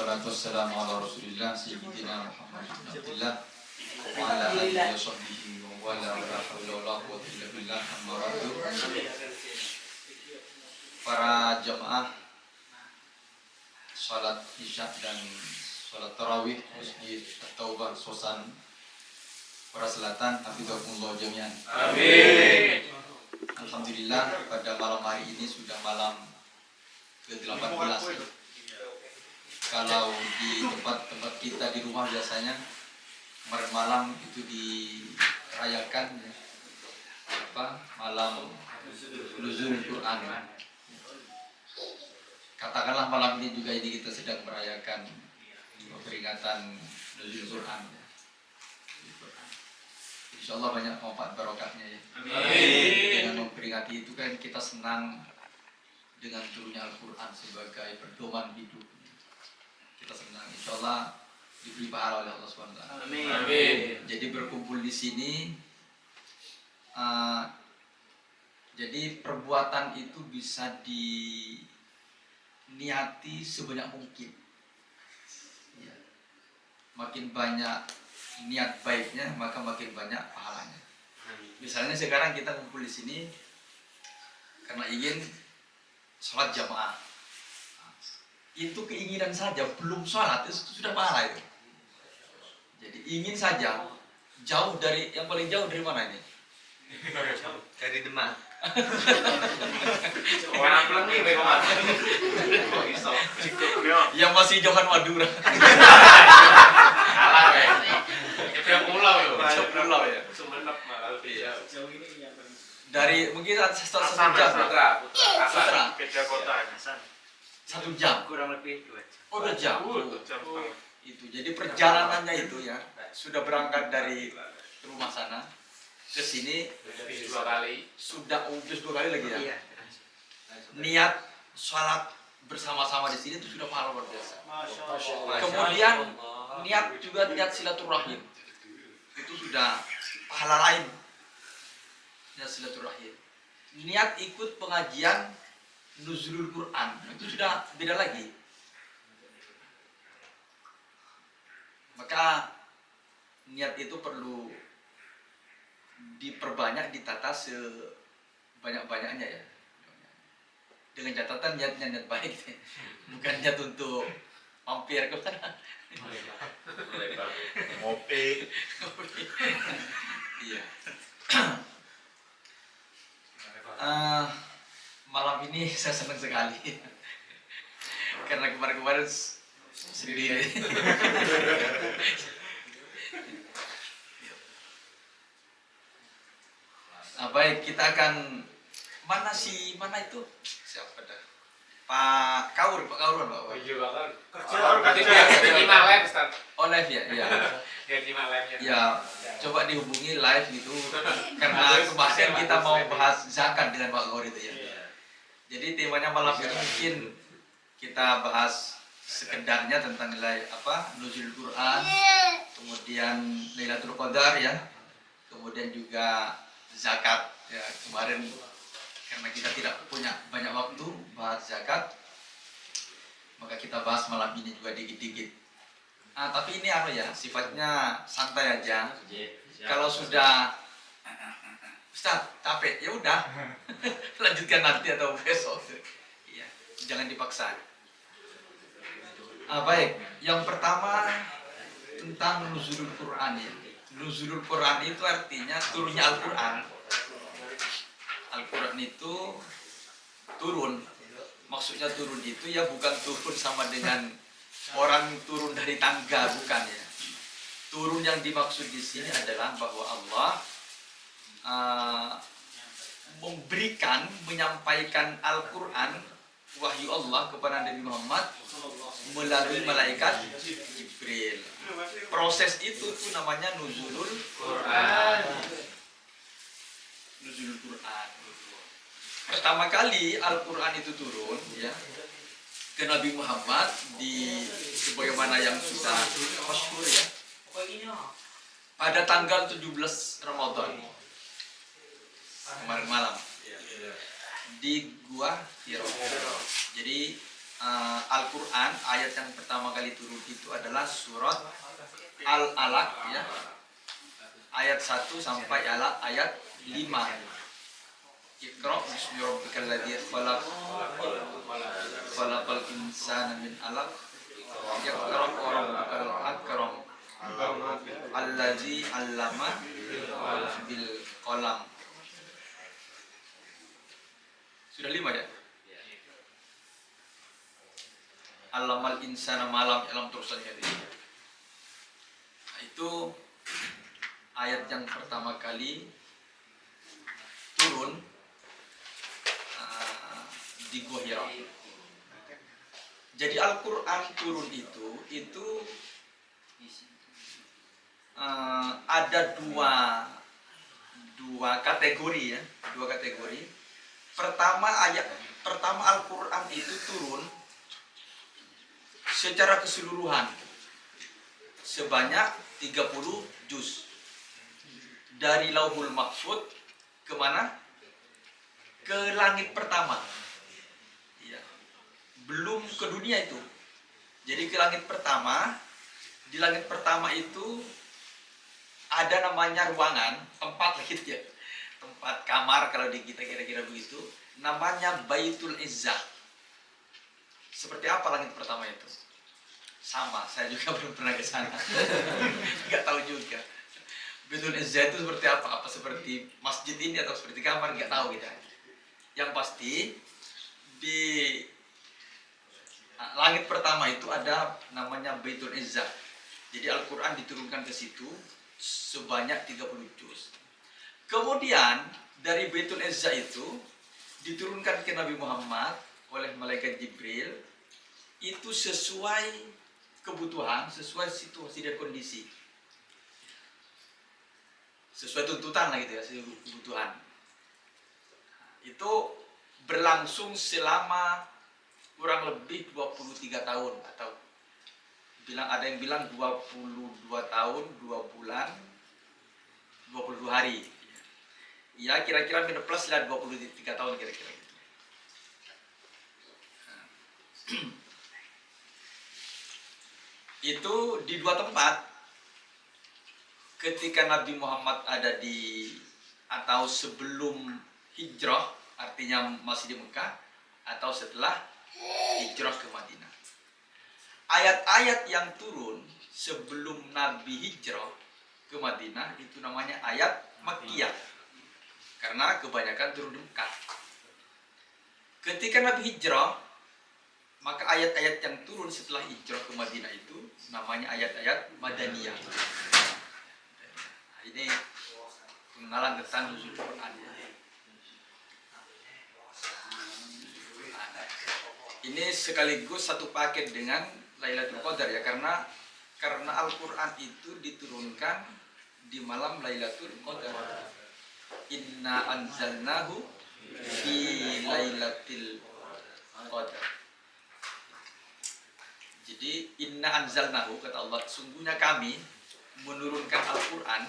Wassalatu wassalamu ala Rasulillah Sayyidina Muhammad bin Abdillah wa ala alihi wa sahbihi wa wala wa la hawla wa la quwwata illa billah amma ba'du. Para jamaah salat Isya dan salat tarawih Masjid At-Taubah Sosan Para Selatan, hafizahumullah jami'an. Amin. Alhamdulillah pada malam hari ini sudah malam ke-18. Kalau di tempat-tempat kita di rumah biasanya kemarin malam itu dirayakan malam Nuzul Quran. Katakanlah malam ini juga ini kita sedang merayakan peringatan Nuzul Quran. Insya Allah banyak manfaat barokahnya ya. Amin. Dengan memperingati itu kan kita senang dengan turunnya Al-Quran sebagai pedoman hidup. Kita senang, insya Allah diberi pahala oleh Allah SWT. Amin. Amin. Jadi berkumpul di sini, jadi perbuatan itu bisa diniati sebanyak mungkin. Ya. Makin banyak niat baiknya, maka makin banyak pahalanya. Misalnya sekarang kita kumpul di sini karena ingin sholat jamaah. Itu keinginan saja, belum sholat itu sudah pahala itu. Jadi ingin saja, jauh dari, yang paling jauh dari mana ini? Dari Demak. Yang masih Johan Madura. Pulau ya. Dari mungkin satu jam. Putra. Beda kota. 1 jam. Kurang lebih 2 jam. Oh, 2 jam. Itu. Jadi perjalanannya itu ya sudah berangkat dari rumah sana ke sini 2 kali. Sudah utus 2 kali lagi ya. Iya. Niat sholat bersama-sama di sini itu sudah pahala luar biasa. Masya Kemudian niat juga niat silaturahim. Itu sudah pahala lain. Niat silaturahim. Niat ikut pengajian Nuzulul Quran. Itu sudah beda lagi. Maka niat itu perlu diperbanyak, ditata sebanyak-banyaknya ya. Dengan catatan niatnya niat baik, bukan niat untuk mampir ke sana. Ngopi. Iya. Malam ini saya senang sekali karena kemarin-kemarin sendiri. Baik, kita akan mana itu? Siapa dah? Pak Kaur kan Pak? Iya, Pak. Kerja. Live, Ustaz. Oh, live ya? Iya. Dia simak live-nya. Ya, coba dihubungi live gitu karena kemarin kita mau bahas zakat dengan Pak Kaur itu ya. Jadi temanya malam ini mungkin kita bahas sekedarnya tentang nilai Nuzul Quran, kemudian Lailatul Qadar ya, kemudian juga zakat ya. Kemarin karena kita tidak punya banyak waktu bahas zakat, maka kita bahas malam ini juga dikit-dikit. Tapi ini sifatnya santai aja. Kalau sudah Ustaz, capek, ya udah. Lanjutkan nanti atau besok. Iya, jangan dipaksa. Baik, yang pertama tentang Nuzulul Quran ya. Nuzulul Quran itu artinya turunnya Al-Quran. Al-Quran itu turun. Maksudnya turun itu ya bukan turun sama dengan orang turun dari tangga, bukan ya. Turun yang dimaksud di sini adalah bahwa Allah menyampaikan Al-Quran, wahyu Allah kepada Nabi Muhammad melalui malaikat Jibril. Proses itu tuh namanya Nuzulul Quran. Nuzulul Quran. Pertama kali Al-Quran itu turun ya ke Nabi Muhammad di sebagaimana yang sudah masyhur ya. Pada tanggal 17 Ramadan. Kemarin malam di Gua Hiro. Jadi Al-Quran ayat yang pertama kali turun itu adalah surat Al-Alaq ya, ayat 1 sampai ayat 5. Iqra bismi rabbikal ladzi khalaq khalaqal insana min 'alaq iqra wa rabbukal akram allazi 'allama bil qalam. Sudah 5 ya? Allamal insana malam alam terusan jadi. Nah, itu ayat yang pertama kali turun di Gua Hira. Jadi Al-Quran turun itu ada dua kategori ya, dua kategori. Pertama Al-Quran itu turun secara keseluruhan sebanyak 30 juz dari Lauhul Mahfud kemana? Ke langit pertama. Ya. Belum ke dunia itu. Jadi ke langit pertama. Di langit pertama itu ada namanya ruangan, tempat langit ya. Tempat kamar kalau di kita kira-kira begitu. Namanya Baitul Izzah. Seperti apa langit pertama itu? Sama, saya juga belum pernah ke sana. Nggak tahu juga. Baitul Izzah itu seperti apa? Apa seperti masjid ini atau seperti kamar? Nggak tahu kita. Yang pasti di langit pertama itu ada namanya Baitul Izzah. Jadi Al-Quran diturunkan ke situ sebanyak 30 juz. Kemudian dari Baitul Izzah itu diturunkan ke Nabi Muhammad oleh malaikat Jibril itu sesuai kebutuhan, sesuai situasi dan kondisi, sesuai tuntutan lah gitu ya, sesuai kebutuhan. Itu berlangsung selama kurang lebih 23 tahun atau ada yang bilang 22 tahun, 2 bulan, 22 hari. Ya kira-kira minus plus lah 23 tahun kira-kira gitu. Itu di dua tempat. Ketika Nabi Muhammad ada di atau sebelum hijrah, artinya masih di Mekah, atau setelah hijrah ke Madinah. Ayat-ayat yang turun sebelum Nabi hijrah ke Madinah itu namanya ayat Makkiyah. Karena kebanyakan turun di Mekah. Ketika Nabi hijrah, maka ayat-ayat yang turun setelah hijrah ke Madinah itu namanya ayat-ayat Madaniyah. Nah, ini pengenalan tentang nuzul Quran. Ini sekaligus satu paket dengan Lailatul Qadar ya, karena Al-Quran itu diturunkan di malam Lailatul Qadar. Inna anzalnahu fi Lailatul Qadar. Jadi inna anzalnahu kata Allah, sungguhnya kami menurunkan Al-Quran.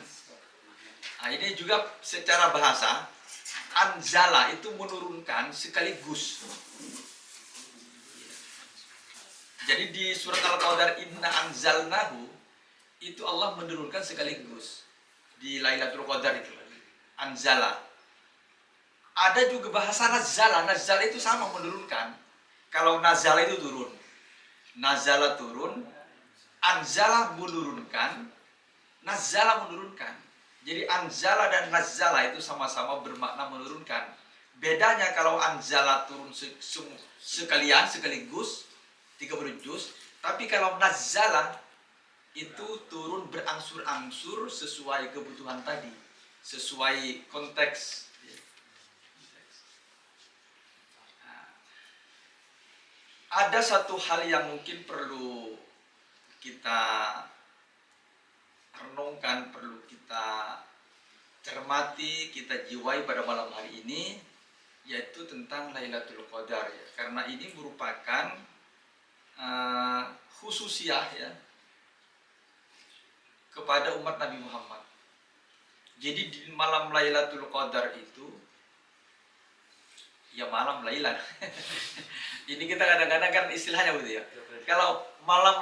Nah, ini juga secara bahasa anzala itu menurunkan sekaligus. Jadi di surat Al-Qadar inna anzalnahu itu Allah menurunkan sekaligus di Lailatul Qadar itu. Anzala. Ada juga bahasa nazala. Nazala itu sama menurunkan. Kalau nazala itu turun. Nazala turun, anzala menurunkan, nazala menurunkan. Jadi anzala dan nazala itu sama-sama bermakna menurunkan. Bedanya kalau anzala turun sekaligus 30 juz, tapi kalau nazala itu turun berangsur-angsur sesuai kebutuhan tadi, sesuai konteks. Ada satu hal yang mungkin perlu kita renungkan, perlu kita cermati, kita jiwai pada malam hari ini, yaitu tentang Lailatul Qadar ya. Karena ini merupakan khususiah ya kepada umat Nabi Muhammad. Jadi di malam Lailatul Qadar itu ya malam Lailan. Ini kita kadang-kadang kan istilahnya begitu ya. Kalau malam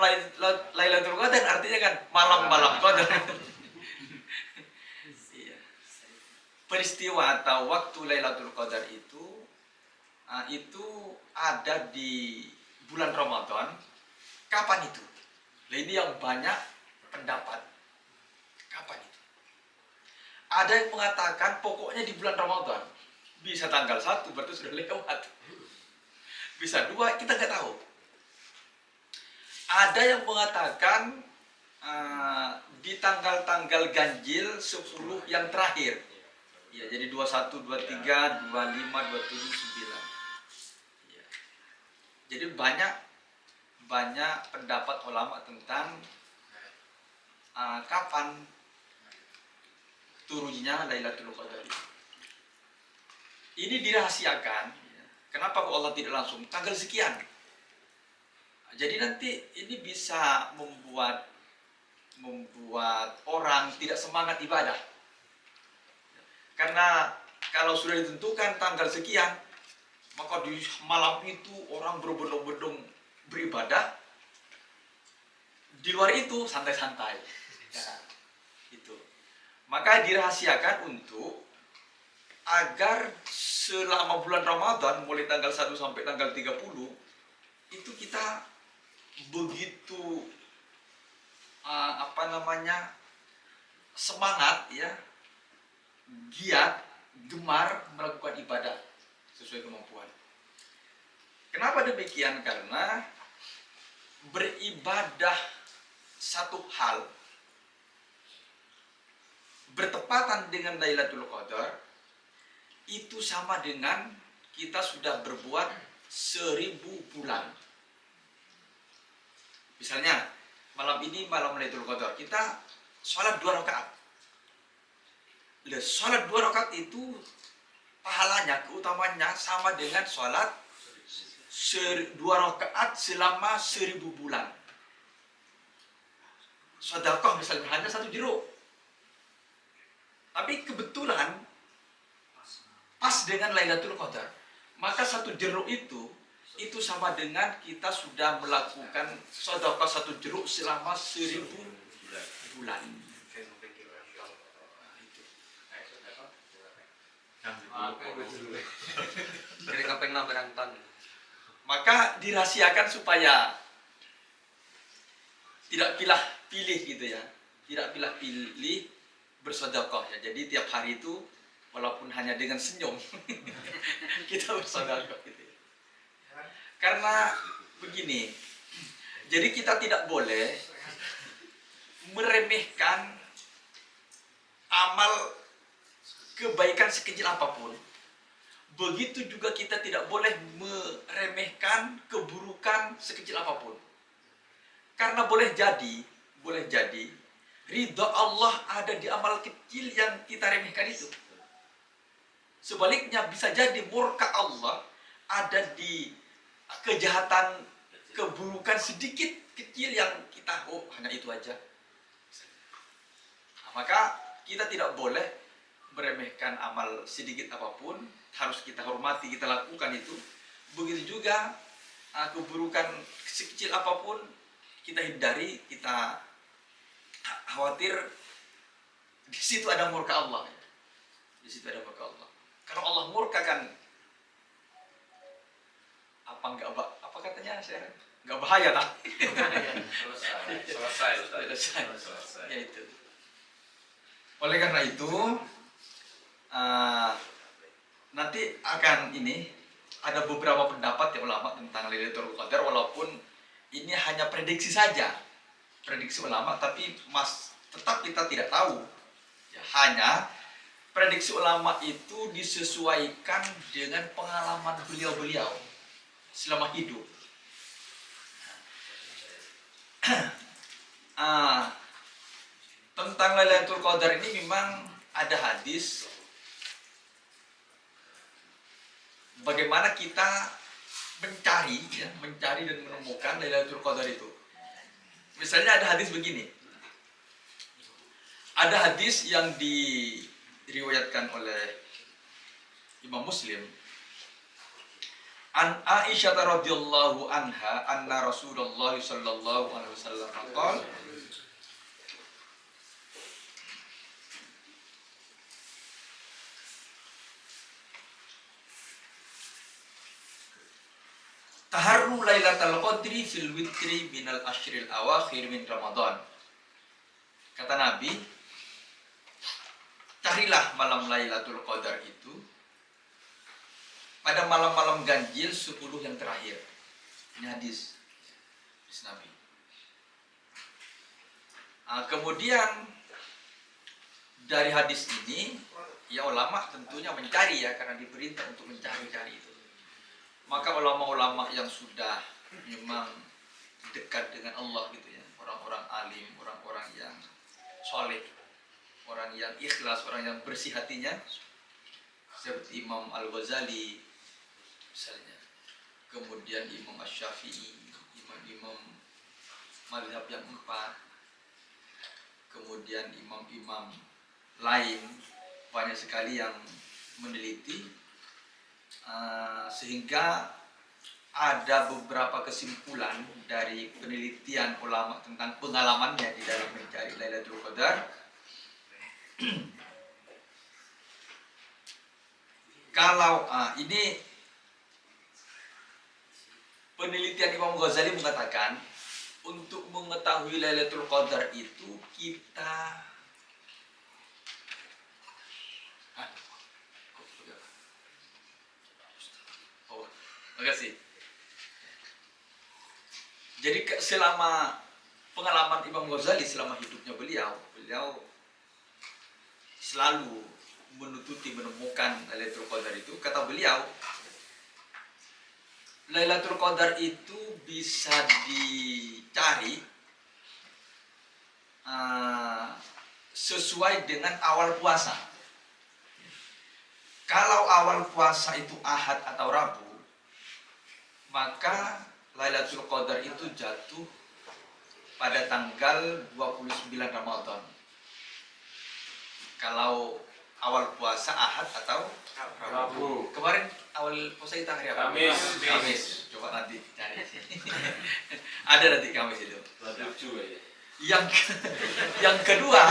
Lailatul Qadar artinya kan malam-malam Qadar. Iya. Peristiwa atau waktu Lailatul Qadar itu ada di bulan Ramadan. Kapan itu? Nah, ini yang banyak pendapat. Kapan itu? Ada yang mengatakan pokoknya di bulan Ramadan. Bisa tanggal 1 berarti sudah lewat. Bisa 2, kita nggak tahu. Ada yang mengatakan di tanggal-tanggal ganjil 10 yang terakhir. Ya, jadi 21, 23, 25, 27, 9. Ya. Jadi banyak pendapat ulama tentang kapan turunnya Lailatul Qadar. Ini dirahasiakan. Kenapa kok Allah tidak langsung tanggal sekian? Jadi nanti ini bisa membuat orang tidak semangat ibadah. Karena kalau sudah ditentukan tanggal sekian, maka di malam itu orang berbondong-bondong beribadah. Di luar itu santai-santai. Ya, itu. Maka dirahasiakan untuk agar selama bulan Ramadan mulai tanggal 1 sampai tanggal 30 itu kita begitu semangat ya, giat, gemar melakukan ibadah sesuai kemampuan. Kenapa demikian? Karena beribadah satu hal bertepatan dengan Lailatul Qadar itu sama dengan kita sudah berbuat 1000 bulan. Misalnya malam ini malam Lailatul Qadar, kita sholat 2 rakaat. Sholat 2 rakaat itu pahalanya, keutamanya sama dengan sholat 2 rakaat selama 1000 bulan. Sedekah misalnya hanya 1 jeruk. Tapi kebetulan pas dengan Lailatul Qadar, maka 1 jeruk itu sama dengan kita sudah melakukan sedekah 1 jeruk selama 1000 bulan. Maka dirahasiakan supaya tidak pilih gitu ya, tidak pilih bersedekah ya. Jadi tiap hari itu walaupun hanya dengan senyum kita bersedekah gitu ya. Karena begini, jadi kita tidak boleh meremehkan amal kebaikan sekecil apapun. Begitu juga kita tidak boleh meremehkan keburukan sekecil apapun. Karena boleh jadi ridha Allah ada di amal kecil yang kita remehkan itu. Sebaliknya bisa jadi murka Allah ada di kejahatan, keburukan sedikit kecil yang kita hanya itu aja. Nah, maka kita tidak boleh meremehkan amal sedikit apapun, harus kita hormati, kita lakukan itu. Begitu juga keburukan sekecil apapun kita hindari, kita khawatir di situ ada murka Allah. Di situ ada murka Allah. Kalau Allah murka kan apa katanya saya nggak bahaya tak? Selesai. Ya itu. Oleh karena itu nanti akan ada beberapa pendapat ya ulama tentang Lailatul Qadar, walaupun ini hanya prediksi saja, prediksi ulama, tapi tetap kita tidak tahu ya, hanya prediksi ulama itu disesuaikan dengan pengalaman beliau-beliau selama hidup. Tentang Lailatul Qadar ini memang ada hadis bagaimana kita mencari dan menemukan Lailatul Qadar itu. Misalnya ada hadis begini. Ada hadis yang diriwayatkan oleh Imam Muslim An Aisyah radhiyallahu anha anna Rasulullah sallallahu alaihi wasallam qala Taharru Lailatul Qadri fil witri minal ashril awakhir min Ramadan. Kata Nabi, carilah malam Lailatul Qadar itu pada malam-malam ganjil 10 yang terakhir. Ini hadis Nabi. Kemudian dari hadis ini, ya ulama tentunya mencari ya, karena diperintah untuk mencari-cari itu. Maka ulama-ulama yang sudah memang dekat dengan Allah gitu ya, orang-orang alim, orang-orang yang soleh, orang yang ikhlas, orang yang bersih hatinya, seperti Imam Al-Ghazali misalnya, kemudian Imam Asy-Syafi'i, imam-imam mazhab yang 4, kemudian imam-imam lain, banyak sekali yang meneliti sehingga ada beberapa kesimpulan dari penelitian ulama tentang pengalamannya di dalam mencari Lailatul Qadar. Kalau ini penelitian Imam Ghazali mengatakan untuk mengetahui Lailatul Qadar itu kita makasih. Jadi selama pengalaman Imam Ghazali selama hidupnya beliau selalu menemukan Lailatul Qadar itu. Kata beliau, Lailatul Qadar itu bisa dicari sesuai dengan awal puasa. Kalau awal puasa itu Ahad atau Rabu, maka Lailatul Qadar itu jatuh pada tanggal 29 Ramadan. Kalau awal puasa Ahad atau Rabu. Kemarin awal puasa kita hari apa? Kamis. Coba nanti cari. Ada nanti Kamis itu. Yang kedua,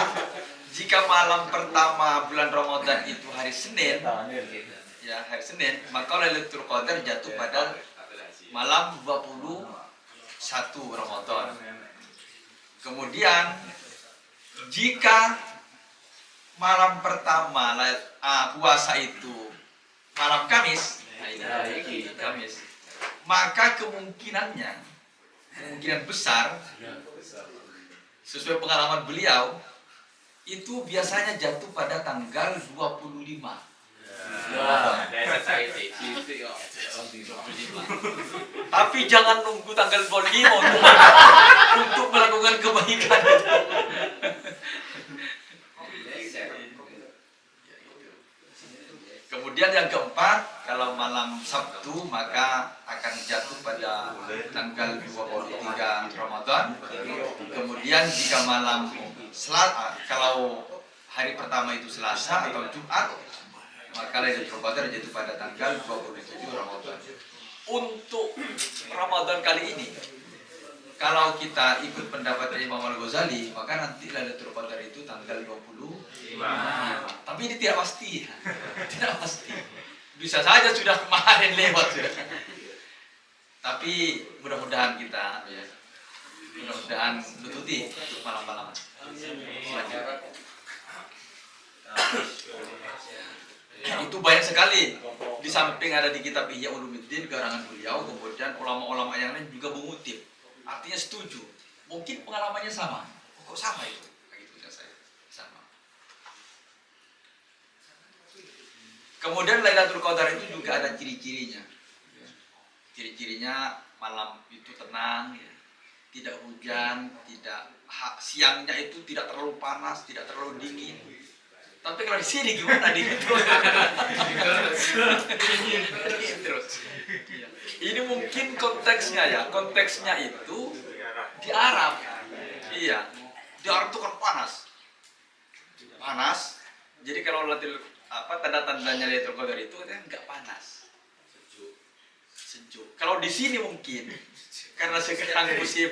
jika malam pertama bulan Ramadan itu hari Senin, ya hari Senin, maka Lailatul Qadar jatuh pada malam 21 Ramadan. Kemudian jika malam pertama puasa itu malam Kamis, Kamis, maka kemungkinan besar sesuai pengalaman beliau itu biasanya jatuh pada tanggal 25. Tapi jangan nunggu tanggal 25 untuk melakukan kebaikan. Kemudian yang keempat, kalau malam Sabtu maka akan jatuh pada tanggal 23 Ramadan. Kemudian jika malam kalau hari pertama itu Selasa atau Jumat, maka Lailatul Qadar jatuh pada tanggal 27 Ramadan. Untuk Ramadan kali ini, kalau kita ikut pendapat Imam Al-Ghazali, maka nanti Lailatul Qadar itu tanggal 25. Tapi ini tidak pasti. Tidak pasti. Bisa saja sudah kemarin lewat sudah. Tapi mudah-mudahan kita mudah-mudahan menutupi untuk malam-malam selanjutnya. Itu banyak sekali. Di samping ada di kitab Ihya Ulumuddin karangan beliau, kemudian ulama-ulama yang lain juga mengutip. Artinya setuju. Mungkin pengalamannya sama. Kok sama itu? Begitu saya. Sama. Kemudian Lailatul Qadar itu juga ada ciri-cirinya. Ciri-cirinya malam itu tenang, ya. Tidak hujan, siangnya itu tidak terlalu panas, tidak terlalu dingin. Tapi kalau di sini gimana nih? Terus. Ini mungkin konteksnya ya. Konteksnya itu di Arab. Iya. Di Arab itu kan panas. Panas. Jadi kalau tanda-tandanya Lailatul Qadar itu kan enggak panas. Kalau di sini mungkin karena sekarang musim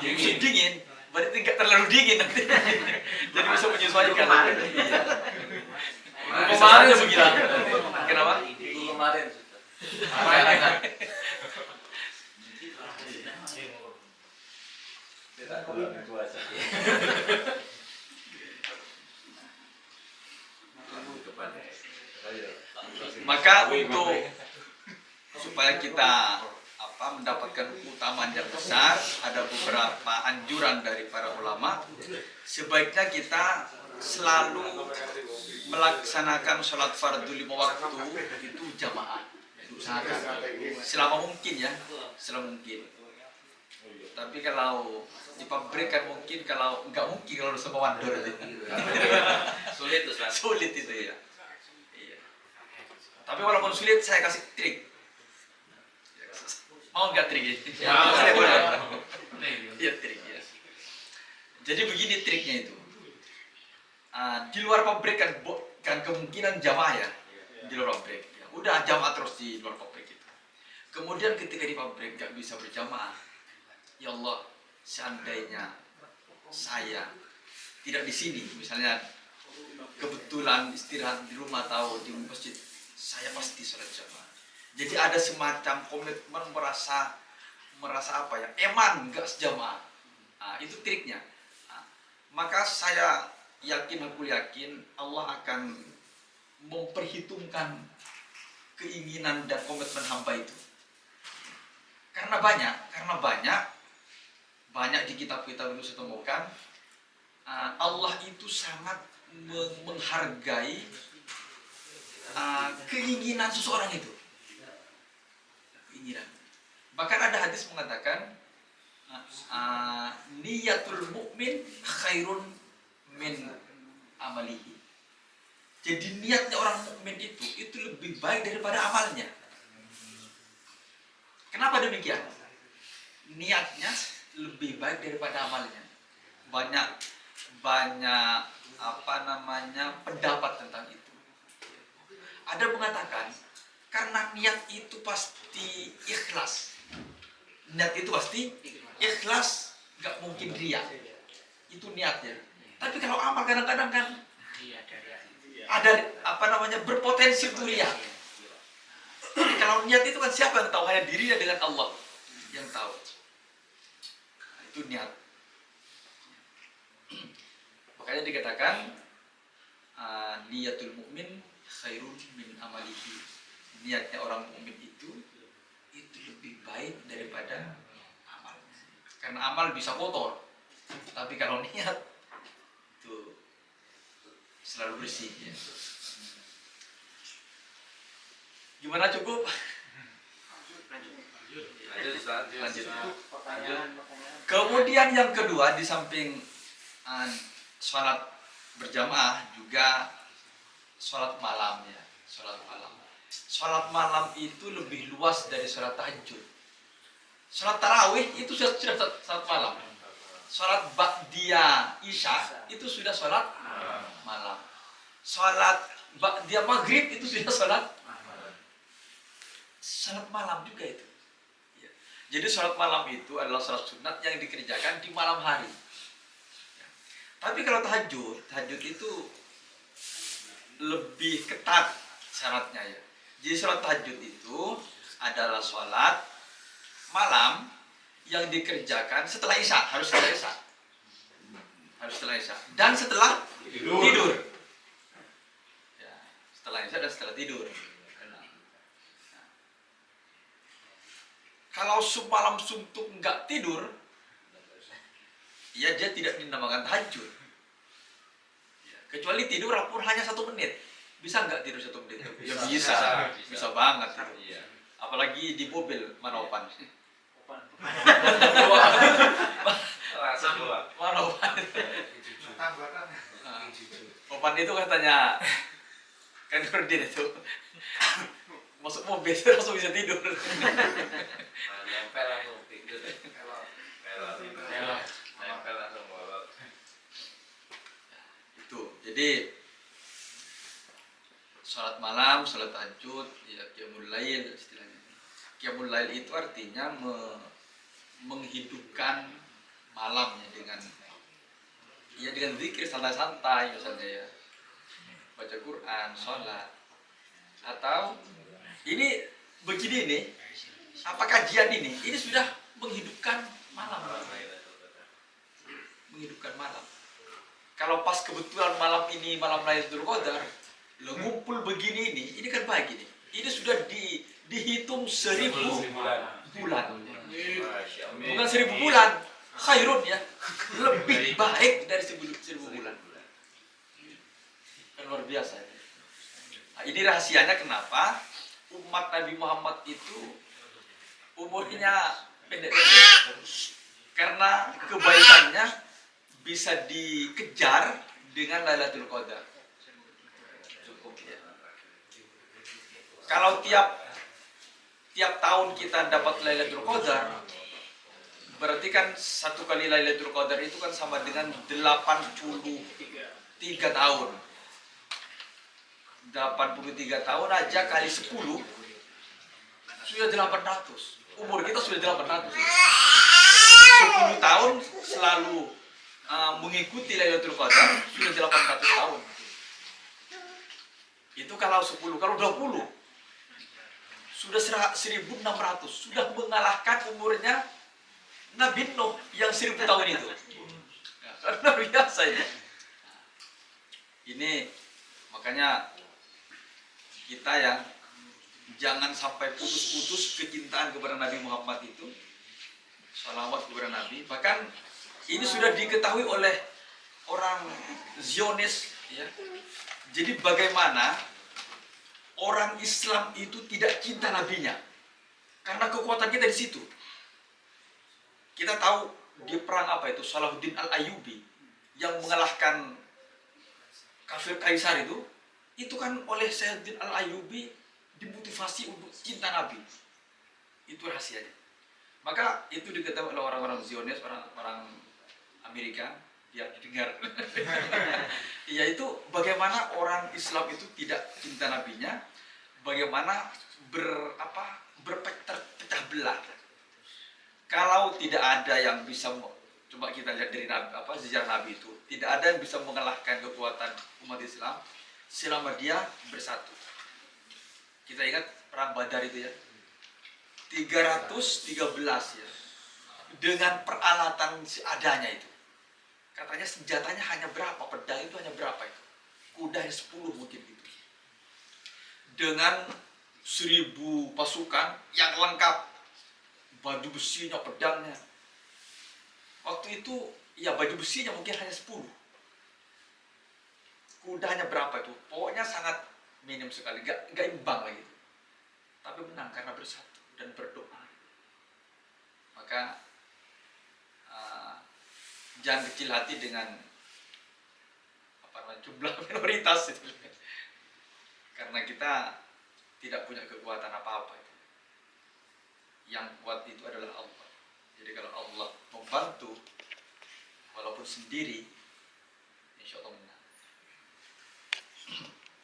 musim dingin, berarti nggak terlalu dingin nanti. Jadi bisa menyesuaikan. Iya. Kemarin Bisa saja begitu. Kenapa? Minggu kemarin tidak kurang puasa. Maka untuk supaya kita mendapatkan keutamaan yang besar, ada beberapa anjuran dari para ulama. Sebaiknya kita selalu melaksanakan sholat fardu 5 waktu itu jamaah. Usahakan selama mungkin ya, selama mungkin. Tapi kalau di pabrik kan mungkin, kalau nggak mungkin kalau sama mandor itu. Sulit tuh, Sulit itu ya. Iya. Tapi walaupun sulit, saya kasih trik. Mau nggak trik ini? Mau. Saya boleh. Iya trik ya. Jadi begini triknya itu. Di luar pabrik kan kemungkinan jamaah ya. Di luar pabrik. Ya, udah jamaah terus di luar pabrik itu. Kemudian ketika di pabrik nggak bisa berjamaah, ya Allah, seandainya saya tidak di sini, misalnya kebetulan istirahat di rumah atau di masjid, saya pasti sholat jamaah. Jadi ada semacam komitmen, merasa apa ya, eman nggak sejamaah. Itu triknya. Maka saya aku yakin Allah akan memperhitungkan keinginan dan komitmen hamba itu. Karena banyak di kitab-kitab dulu saya temukan, Allah itu sangat menghargai keinginan seseorang itu. Keinginan. Bahkan ada hadis mengatakan niyatul mukmin khairun min amalihi. Jadi niatnya orang mukmin itu lebih baik daripada amalnya. Kenapa demikian? Niatnya lebih baik daripada amalnya. Banyak pendapat tentang itu. Ada mengatakan karena niat itu pasti ikhlas. Niat itu pasti ikhlas, nggak mungkin riya. Itu niatnya. Tapi kalau amal kadang-kadang kan ada berpotensi untuk riya. Kalau niat itu kan siapa yang tahu? Hanya dirinya dengan Allah yang tahu. Itu niat. Makanya dikatakan niatul mukmin khairun min amalihi. Niatnya orang mukmin itu lebih baik daripada amal. Karena amal bisa kotor. Tapi kalau niat itu selalu bersih ya. Gimana, cukup? Lanjut. Kemudian yang kedua, di samping sholat berjamaah juga sholat malam ya. Sholat malam itu lebih luas dari sholat tahajud. Sholat tarawih itu sudah sholat malam. Sholat ba'diyah isya itu sudah sholat malam. Sholat ba'diyah maghrib itu sudah sholat malam juga itu. Ya. Jadi sholat malam itu adalah sholat sunat yang dikerjakan di malam hari. Ya. Tapi kalau tahajud itu lebih ketat syaratnya ya. Jadi sholat tahajud itu adalah sholat malam yang dikerjakan setelah isya, harus setelah isya dan setelah tidur. Ya, setelah isya dan setelah tidur. Kalau semalam suntuk nggak tidur, ya dia tidak dinamakan tahajud. Ya, kecuali tidur pun hanya 1 menit. Bisa nggak tidur 1 menit? Ya bisa banget. Iya. Apalagi di mobil, mana Opan? Mana Opan? Opan itu katanya kan Nurdin itu masuk mobil langsung bisa tidur. Nempel langsung tidur. Nempel langsung bolot. Itu. Jadi sholat malam, sholat tahajud, ya qiyamul lail istilahnya. Qiyamul Lail itu artinya menghidupkan malamnya dengan dengan zikir santai-santai misalnya ya, baca Quran, sholat, atau ini begini nih, apa kajian ini sudah menghidupkan malam. Menghidupkan malam. Kalau pas kebetulan malam ini malam Lailatul Qadar, lo ngumpul begini ini kan baik ini. Ini sudah dihitung 1000 bulan. Bukan 1000 bulan, khairun ya. Lebih baik dari 1000 bulan. Kan luar biasa. Nah, ini rahasianya kenapa umat Nabi Muhammad itu umurnya pendek-pendek. Karena kebaikannya bisa dikejar dengan Lailatul Qadar. Cukup ya. Kalau tiap tahun kita dapat Lailatul Qadar, berarti kan satu kali Lailatul Qadar itu kan sama dengan 83 tahun. 83 tahun aja kali 10 sudah 800. Umur kita sudah 800. 10 tahun selalu mengikuti Lailatul Qadar sudah 800 tahun. Itu kalau 10, kalau 20 sudah 1600, sudah mengalahkan umurnya Nabi Nuh yang 1000 tahun itu. Karena biasa ini. Ini makanya kita yang jangan sampai putus-putus kecintaan kepada Nabi Muhammad itu. Salawat kepada Nabi. Bahkan ini sudah diketahui oleh orang Zionis ya. Jadi bagaimana orang Islam itu tidak cinta nabinya? Karena kekuatan kita di situ. Kita tahu di perang apa itu, Salahuddin Al-Ayyubi yang mengalahkan kafir Kaisar itu kan oleh Salahuddin Al-Ayyubi dimotivasi untuk cinta Nabi. Itu rahasianya. Maka itu diketahui oleh orang-orang Zionis, orang Amerika, biar didengar. Yaitu bagaimana orang Islam itu tidak cinta nabinya, bagaimana berpecah belah. Kalau tidak ada yang bisa, coba kita lihat dari sejarah Nabi itu, tidak ada yang bisa mengalahkan kekuatan umat Islam selama dia bersatu. Kita ingat perang Badar itu ya, 313 ya, dengan peralatan seadanya itu. Katanya senjatanya hanya berapa, pedang itu hanya berapa itu, kudanya 10 mungkin gitu. Dengan 1000 pasukan yang lengkap, baju besinya, pedangnya. Waktu itu ya baju besinya mungkin hanya 10. Kudanya berapa itu, pokoknya sangat minim sekali, gak imbang lagi. Tapi menang karena bersatu dan berdoa. Maka jangan kecil hati dengan jumlah minoritas itu. Karena kita tidak punya kekuatan apa-apa itu. Yang kuat itu adalah Allah. Jadi kalau Allah membantu walaupun sendiri, insya Allah menang.